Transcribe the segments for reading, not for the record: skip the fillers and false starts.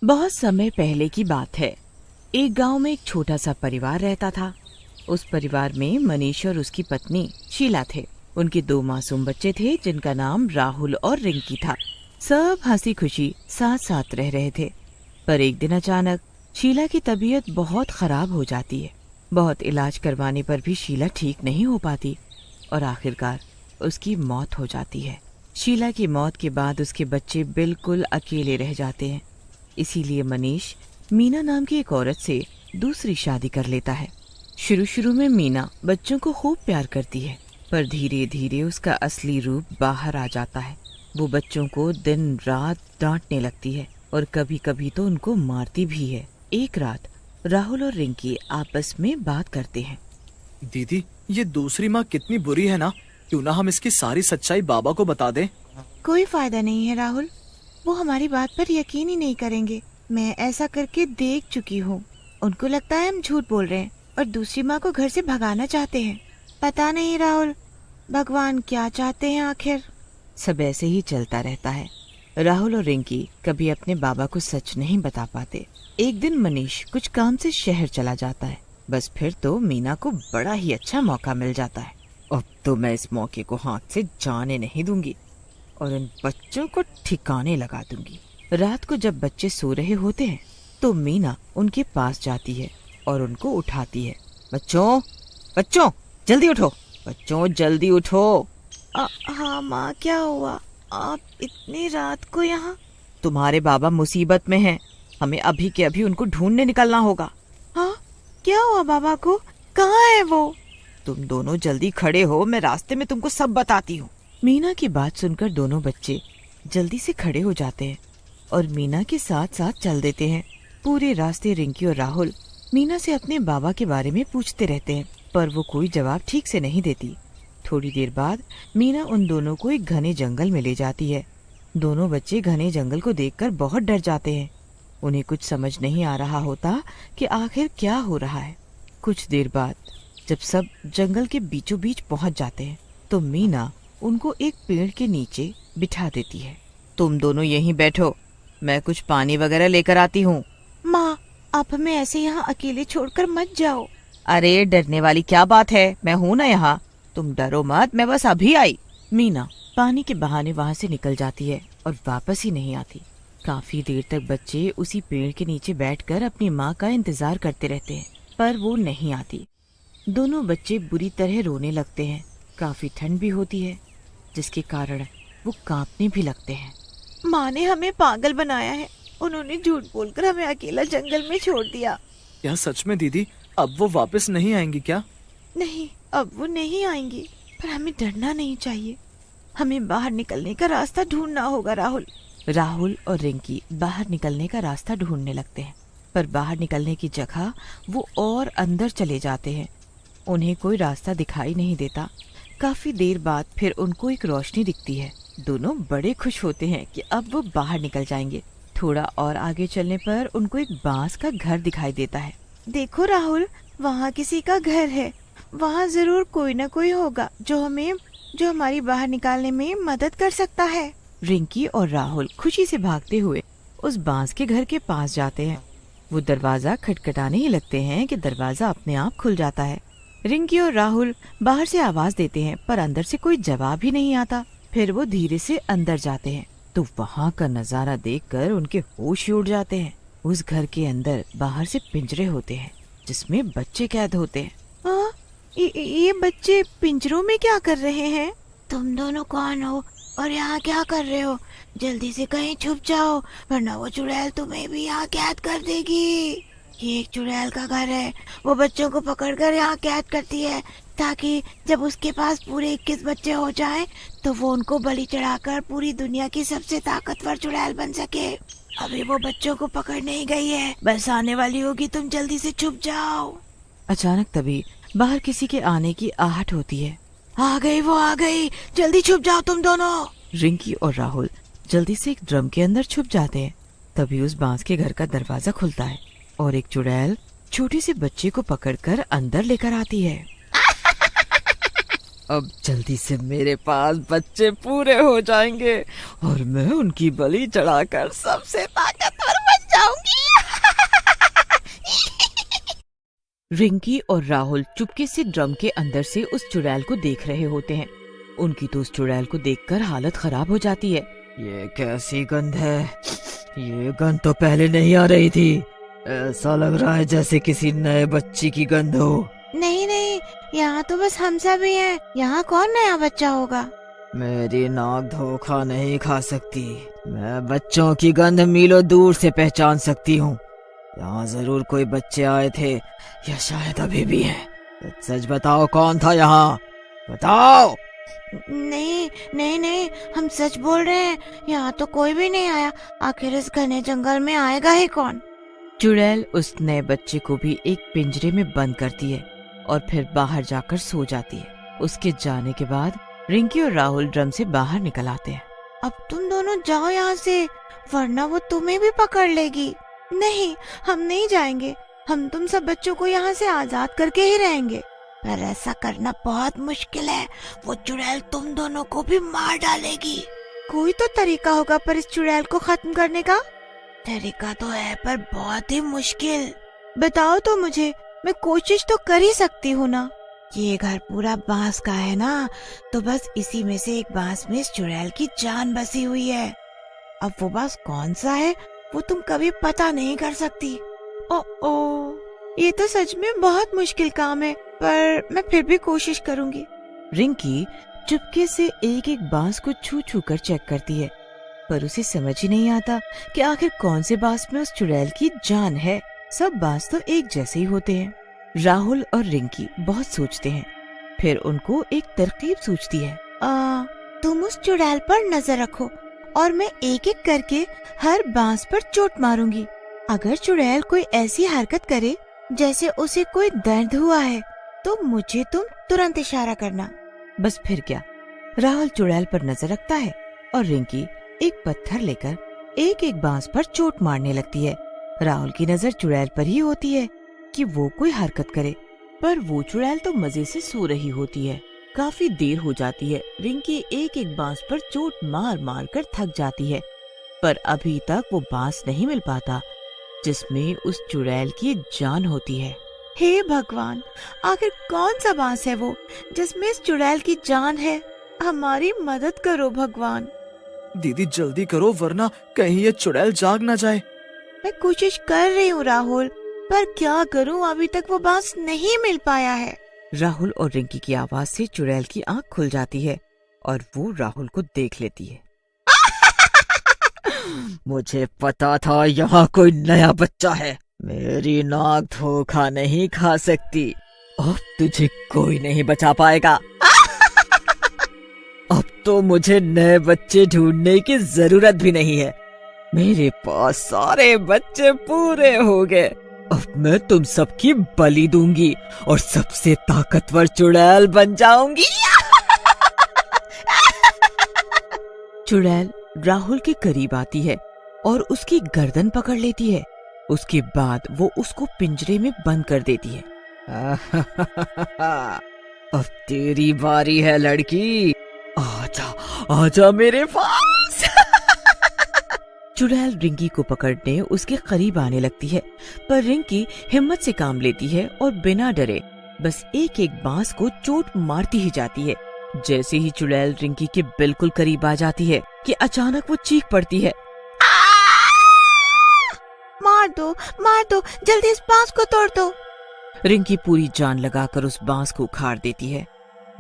बहुत समय पहले की बात है। एक गांव में एक छोटा सा परिवार रहता था। उस परिवार में मनीष और उसकी पत्नी शीला थे। उनके 2 मासूम बच्चे थे जिनका नाम राहुल और रिंकी था। सब हंसी खुशी साथ साथ रह रहे थे। पर एक दिन अचानक शीला की तबीयत बहुत खराब हो जाती है। बहुत इलाज करवाने पर भी शीला ठीक नहीं हो पाती और आखिरकार उसकी मौत हो जाती है। शीला की मौत के बाद उसके बच्चे बिल्कुल अकेले रह जाते हैं। इसीलिए मनीष मीना नाम की एक औरत से दूसरी शादी कर लेता है। शुरू में मीना बच्चों को खूब प्यार करती है, पर धीरे धीरे उसका असली रूप बाहर आ जाता है। वो बच्चों को दिन रात डांटने लगती है और कभी कभी तो उनको मारती भी है। एक रात राहुल और रिंकी आपस में बात करते हैं। दीदी, ये दूसरी माँ कितनी बुरी है ना। क्यों ना हम इसकी सारी सच्चाई बाबा को बता दें। कोई फायदा नहीं है राहुल, वो हमारी बात पर यकीन ही नहीं करेंगे। मैं ऐसा करके देख चुकी हूँ। उनको लगता है हम झूठ बोल रहे हैं और दूसरी माँ को घर से भगाना चाहते हैं। पता नहीं राहुल, भगवान क्या चाहते हैं आखिर। सब ऐसे ही चलता रहता है। राहुल और रिंकी कभी अपने बाबा को सच नहीं बता पाते। एक दिन मनीष कुछ काम से शहर चला जाता है। बस फिर तो मीना को बड़ा ही अच्छा मौका मिल जाता है। अब तो मैं इस मौके को हाथ से जाने नहीं दूंगी और इन बच्चों को ठिकाने लगा दूंगी। रात को जब बच्चे सो रहे होते हैं तो मीना उनके पास जाती है और उनको उठाती है। बच्चों जल्दी उठो, बच्चों जल्दी उठो। हाँ माँ, क्या हुआ? आप इतनी रात को यहाँ? तुम्हारे बाबा मुसीबत में हैं। हमें अभी के अभी उनको ढूंढने निकलना होगा। हाँ, क्या हुआ बाबा को? कहाँ है वो? तुम दोनों जल्दी खड़े हो, मैं रास्ते में तुमको सब बताती हूँ। मीना की बात सुनकर दोनों बच्चे जल्दी से खड़े हो जाते हैं और मीना के साथ साथ चल देते हैं। पूरे रास्ते रिंकी और राहुल मीना से अपने बाबा के बारे में पूछते रहते हैं, पर वो कोई जवाब ठीक से नहीं देती। थोड़ी देर बाद मीना उन दोनों को एक घने जंगल में ले जाती है। दोनों बच्चे घने जंगल को देखकर बहुत डर जाते हैं। उन्हें कुछ समझ नहीं आ रहा होता कि आखिर क्या हो रहा है। कुछ देर बाद जब सब जंगल के बीचों बीच पहुंच जाते हैं तो मीना उनको एक पेड़ के नीचे बिठा देती है। तुम दोनों यहीं बैठो, मैं कुछ पानी वगैरह लेकर आती हूँ। माँ, आप हमें ऐसे यहाँ अकेले छोड़कर मत जाओ। अरे डरने वाली क्या बात है, मैं हूँ ना यहाँ। तुम डरो मत, मैं बस अभी आई। मीना पानी के बहाने वहाँ से निकल जाती है और वापस ही नहीं आती। काफी देर तक बच्चे उसी पेड़ के नीचे बैठकर अपनी माँ का इंतजार करते रहते हैं, पर वो नहीं आती। दोनों बच्चे बुरी तरह रोने लगते हैं। काफी ठंड भी होती है जिसके कारण वो कांपने भी लगते हैं। माँ ने हमें पागल बनाया है। उन्होंने झूठ बोलकर हमें अकेला जंगल में छोड़ दिया। क्या सच में दीदी? अब वो वापस नहीं आएंगी क्या? नहीं, अब वो नहीं आएंगी, पर हमें डरना नहीं चाहिए। हमें बाहर निकलने का रास्ता ढूंढना होगा राहुल। राहुल और रिंकी बाहर निकलने का रास्ता ढूंढने लगते हैं, पर बाहर निकलने की जगह वो और अंदर चले जाते हैं। उन्हें कोई रास्ता दिखाई नहीं देता। काफी देर बाद फिर उनको एक रोशनी दिखती है। दोनों बड़े खुश होते हैं कि अब वो बाहर निकल जाएंगे। थोड़ा और आगे चलने पर उनको एक बांस का घर दिखाई देता है। देखो राहुल, वहाँ किसी का घर है। वहाँ जरूर कोई न कोई होगा जो हमारी बाहर निकालने में मदद कर सकता है। रिंकी और राहुल खुशी से भागते हुए उस बांस के घर के पास जाते हैं। वो दरवाजा खटखटाने ही लगते हैं कि दरवाजा अपने आप खुल जाता है। रिंकी और राहुल बाहर से आवाज देते हैं, पर अंदर से कोई जवाब ही नहीं आता। फिर वो धीरे से अंदर जाते हैं तो वहाँ का नजारा देखकर उनके होश ही उड़ जाते हैं। उस घर के अंदर बाहर से पिंजरे होते हैं जिसमें बच्चे कैद होते हैं। ये बच्चे पिंजरों में क्या कर रहे हैं? तुम दोनों कौन हो और यहाँ क्या कर रहे हो? जल्दी से कहीं छुप जाओ, वरना वो चुड़ैल तुम्हें भी यहाँ कैद कर देगी। ये एक चुड़ैल का घर है। वो बच्चों को पकड़कर यहाँ कैद करती है ताकि जब उसके पास पूरे 21 बच्चे हो जाएं तो वो उनको बलि चढ़ाकर पूरी दुनिया की सबसे ताकतवर चुड़ैल बन सके। अभी वो बच्चों को पकड़ने ही गई है, बस आने वाली होगी। तुम जल्दी से छुप जाओ। अचानक तभी बाहर किसी के आने की आहट होती है। आ गई, वो आ गई, जल्दी छुप जाओ तुम दोनों। रिंकी और राहुल जल्दी से एक ड्रम के अंदर छुप जाते हैं। तभी उस बांस के घर का दरवाजा खुलता है और एक चुड़ैल छोटे से बच्चे को पकड़कर अंदर लेकर आती है। अब जल्दी से मेरे पास बच्चे पूरे हो जाएंगे और मैं उनकी बलि चढ़ाकर सबसे ताकतवर बन जाऊंगी। रिंकी और राहुल चुपके से ड्रम के अंदर से उस चुड़ैल को देख रहे होते हैं। उनकी तो उस चुड़ैल को देखकर हालत खराब हो जाती है। ये कैसी गंध है? ये गंध तो पहले नहीं आ रही थी। ऐसा लग रहा है जैसे किसी नए बच्चे की गंध हो। नहीं नहीं, यहाँ तो बस हम सब ही हैं। यहाँ कौन नया बच्चा होगा? मेरी नाक धोखा नहीं खा सकती। मैं बच्चों की गंध मीलों दूर से पहचान सकती हूँ। यहाँ जरूर कोई बच्चे आए थे, या शायद अभी भी हैं। सच बताओ, कौन था यहाँ? बताओ। नहीं नहीं नहीं, हम सच बोल रहे हैं। यहाँ तो कोई भी नहीं आया। आखिर इस घने जंगल में आएगा ही कौन? चुड़ैल उस नए बच्चे को भी एक पिंजरे में बंद करती है और फिर बाहर जाकर सो जाती है। उसके जाने के बाद रिंकी और राहुल ड्रम से बाहर निकल आते हैं। अब तुम दोनों जाओ यहाँ से, वरना वो तुम्हें भी पकड़ लेगी। नहीं, हम नहीं जाएंगे। हम तुम सब बच्चों को यहाँ से आजाद करके ही रहेंगे। पर ऐसा करना बहुत मुश्किल है। वो चुड़ैल तुम दोनों को भी मार डालेगी। कोई तो तरीका होगा पर इस चुड़ैल को खत्म करने का। तरीका तो है, पर बहुत ही मुश्किल। बताओ तो मुझे, मैं कोशिश तो कर ही सकती हूँ ना। ये घर पूरा बांस का है ना, तो बस इसी में से एक बांस में इस चुड़ैल की जान बसी हुई है। अब वो बांस कौन सा है वो तुम कभी पता नहीं कर सकती। ओ, ये तो सच में बहुत मुश्किल काम है, पर मैं फिर भी कोशिश करूँगी। रिंकी चुपके से एक एक बांस को छू छू कर चेक करती है, पर उसे समझ ही नहीं आता कि आखिर कौन से बांस में उस चुड़ैल की जान है। सब बांस तो एक जैसे ही होते हैं। राहुल और रिंकी बहुत सोचते हैं, फिर उनको एक तरकीब सूझती है। तुम उस चुड़ैल पर नजर रखो और मैं एक एक करके हर बांस पर चोट मारूंगी। अगर चुड़ैल कोई ऐसी हरकत करे जैसे उसे कोई दर्द हुआ है, तो मुझे तुम तुरंत इशारा करना। बस फिर क्या, राहुल चुड़ैल पर नजर रखता है और रिंकी एक पत्थर लेकर एक एक बांस पर चोट मारने लगती है। राहुल की नजर चुड़ैल पर ही होती है कि वो कोई हरकत करे, पर वो चुड़ैल तो मजे से सो रही होती है। काफी देर हो जाती है। रिंकी एक एक बांस पर चोट मार मार कर थक जाती है, पर अभी तक वो बांस नहीं मिल पाता जिसमें उस चुड़ैल की जान होती है। हे भगवान, आखिर कौन सा बांस है वो जिसमें इस चुड़ैल की जान है? हमारी मदद करो भगवान। दीदी जल्दी करो, वरना कहीं ये चुड़ैल जाग ना जाए। मैं कोशिश कर रही हूँ राहुल, पर क्या करूँ, अभी तक वो बांस नहीं मिल पाया है। राहुल और रिंकी की आवाज से चुड़ैल की आंख खुल जाती है और वो राहुल को देख लेती है। मुझे पता था यहाँ कोई नया बच्चा है। मेरी नाक धोखा नहीं खा सकती। अब तुझे कोई नहीं बचा पाएगा। अब तो मुझे नए बच्चे ढूंढने की जरूरत भी नहीं है। मेरे पास सारे बच्चे पूरे हो गए। अब मैं तुम सबकी बलि दूंगी और सबसे ताकतवर चुड़ैल बन जाऊंगी। चुड़ैल राहुल के करीब आती है और उसकी गर्दन पकड़ लेती है। उसके बाद वो उसको पिंजरे में बंद कर देती है। अब तेरी बारी है लड़की, आजा आजा मेरे पास। चुड़ैल रिंकी को पकड़ने उसके करीब आने लगती है, पर रिंकी हिम्मत से काम लेती है और बिना डरे बस एक एक बांस को चोट मारती ही जाती है। जैसे ही चुड़ैल रिंकी के बिल्कुल करीब आ जाती है कि अचानक वो चीख पड़ती है। मार दो, जल्दी इस बांस को तोड़ दो। रिंकी पूरी जान लगाकर उस बांस को उखाड़ देती है।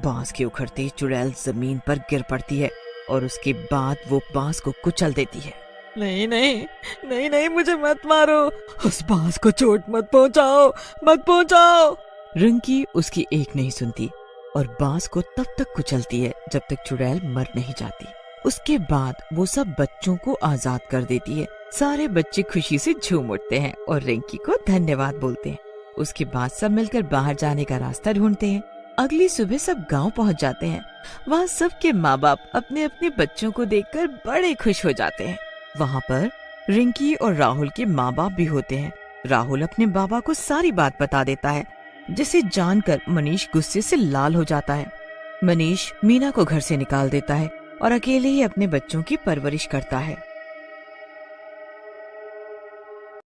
बांस के उखड़ते चुड़ैल जमीन पर गिर पड़ती है और उसके बाद वो बांस को कुचल देती है। नहीं नहीं नहीं नहीं, मुझे मत मारो। उस बांस को चोट मत पहुंचाओ। रिंकी उसकी एक नहीं सुनती और बांस को तब तक कुचलती है जब तक चुड़ैल मर नहीं जाती। उसके बाद वो सब बच्चों को आजाद कर देती है। सारे बच्चे खुशी से झूम उठते हैं और रिंकी को धन्यवाद बोलते हैं। उसके बाद सब मिलकर बाहर जाने का रास्ता ढूंढते हैं। अगली सुबह सब गांव पहुंच जाते हैं। वहाँ सबके माँ बाप अपने अपने बच्चों को देखकर बड़े खुश हो जाते हैं। वहाँ पर रिंकी और राहुल के माँ बाप भी होते हैं। राहुल अपने बाबा को सारी बात बता देता है, जिसे जानकर मनीष गुस्से से लाल हो जाता है। मनीष मीना को घर से निकाल देता है और अकेले ही अपने बच्चों की परवरिश करता है।